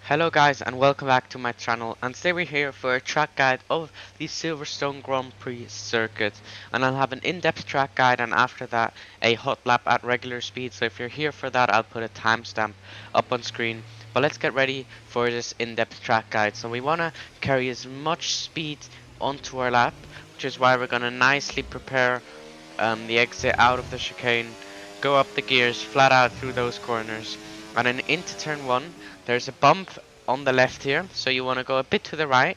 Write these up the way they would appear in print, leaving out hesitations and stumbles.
Hello guys and welcome back to my channel, and today we're here for a track guide of the Silverstone Grand Prix circuit, and I'll have an in-depth track guide and after that a hot lap at regular speed. So if you're here for that, I'll put a timestamp up on screen. But let's get ready for this in-depth track guide. So we want to carry as much speed onto our lap, which is why we're going to nicely prepare the exit out of the chicane, go up the gears flat out through those corners, and then into turn 1 there's a bump on the left here, so you want to go a bit to the right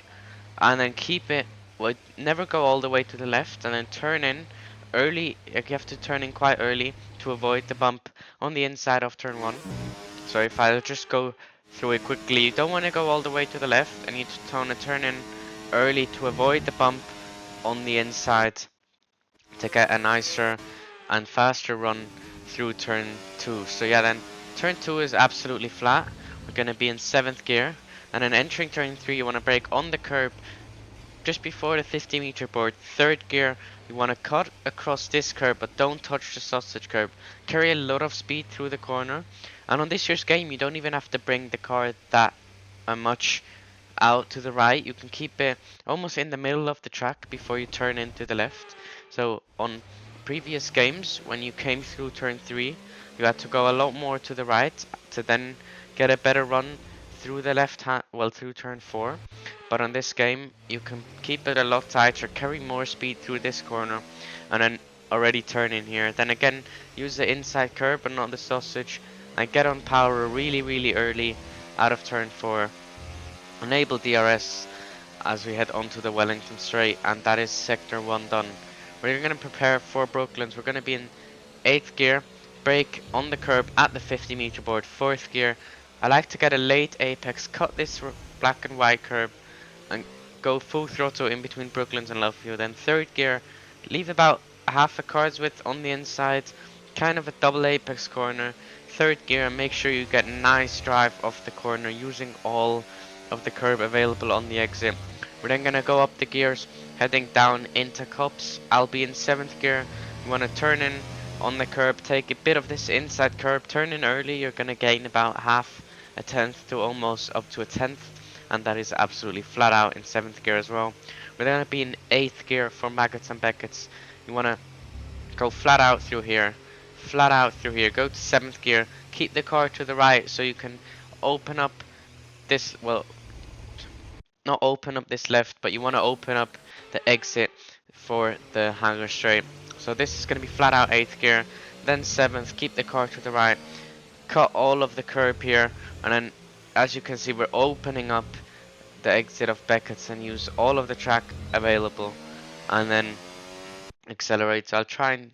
and then keep it, well, never go all the way to the left, and then turn in early. You have to turn in quite early to avoid the bump on the inside of turn 1. So if I'll just go through it quickly, you don't want to go all the way to the left, and you want to turn in early to avoid the bump on the inside to get a nicer and faster run through turn 2. So yeah, then turn 2 is absolutely flat. We're going to be in 7th gear, and then entering turn 3 you want to brake on the curb just before the 50-meter board. 3rd gear, you want to cut across this curb but don't touch the sausage curb. Carry a lot of speed through the corner, and on this year's game you don't even have to bring the car that much out to the right. You can keep it almost in the middle of the track before you turn into the left. So on previous games, when you came through turn 3, you had to go a lot more to the right to then get a better run through the left hand, well, through turn 4. But on this game you can keep it a lot tighter, carry more speed through this corner, and then already turn in here. Then again, use the inside curb but not the sausage, and get on power really early out of turn 4. Enable DRS as we head onto the Wellington straight, and that is sector 1 done. We're going to prepare for Brooklands. We're going to be in 8th gear, brake on the curb at the 50-meter board. 4th gear, I like to get a late apex, cut this black and white curb and go full throttle in between Brooklands and Loveview. Then 3rd gear, leave about half a car's width on the inside, kind of a double apex corner. 3rd gear, and make sure you get nice drive off the corner using all of the curb available on the exit. We're then going to go up the gears, heading down into cups. I'll be in 7th gear. You want to turn in on the curb, take a bit of this inside curb, turn in early. You're going to gain about half a tenth to almost up to a tenth, and that is absolutely flat out in 7th gear as well. We're going to be in 8th gear for Maggots and Beckets. You want to go flat out through here, flat out through here, go to 7th gear, keep the car to the right so you can open up this, well, not open up this left, but you want to open up the exit for the hangar straight. So this is going to be flat out 8th gear, then 7th, keep the car to the right, cut all of the curb here, and then as you can see we're opening up the exit of Beckett's and use all of the track available, and then accelerate. So I'll try and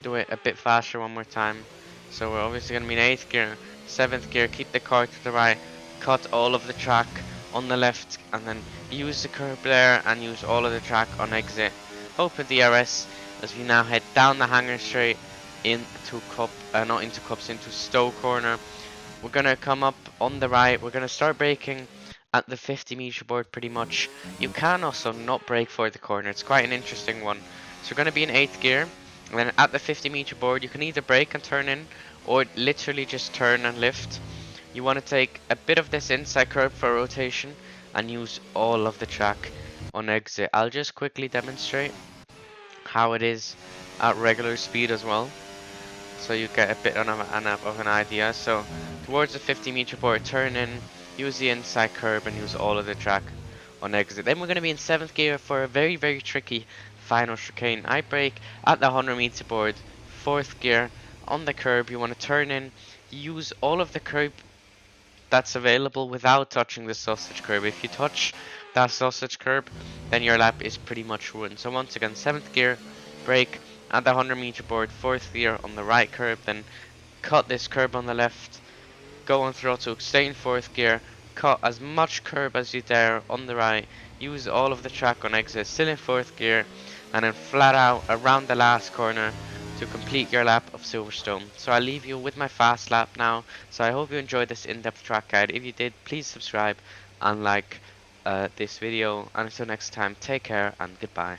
do it a bit faster one more time. So we're obviously going to be in 8th gear, 7th gear, keep the car to the right, cut all of the track on the left, and then use the curb there and use all of the track on exit. Open DRS as we now head down the hangar straight into not into cups, into Stowe corner. We're gonna come up on the right. We're gonna start braking at the 50-meter board pretty much. You can also not brake for the corner. It's quite an interesting one. So we're gonna be in 8th gear, and then at the 50-meter board you can either brake and turn in, or literally just turn and lift. You want to take a bit of this inside curb for rotation and use all of the track on exit. I'll just quickly demonstrate how it is at regular speed as well, so you get a bit of an idea. So towards the 50-meter board, turn in, use the inside curb and use all of the track on exit. Then we're going to be in 7th gear for a very tricky final chicane. I brake at the 100-meter board. 4th gear, on the curb, you want to turn in, use all of the curb that's available without touching the sausage curb. If you touch that sausage curb, then your lap is pretty much ruined. So once again, 7th gear, brake at the 100-meter board. 4th gear on the right curb, then cut this curb on the left, go on throttle, stay in 4th gear, cut as much curb as you dare on the right, use all of the track on exit, still in 4th gear, and then flat out around the last corner to complete your lap of Silverstone. So I'll leave you with my fast lap now. So I hope you enjoyed this in-depth track guide. If you did, please subscribe and like this video. And until next time, take care and goodbye.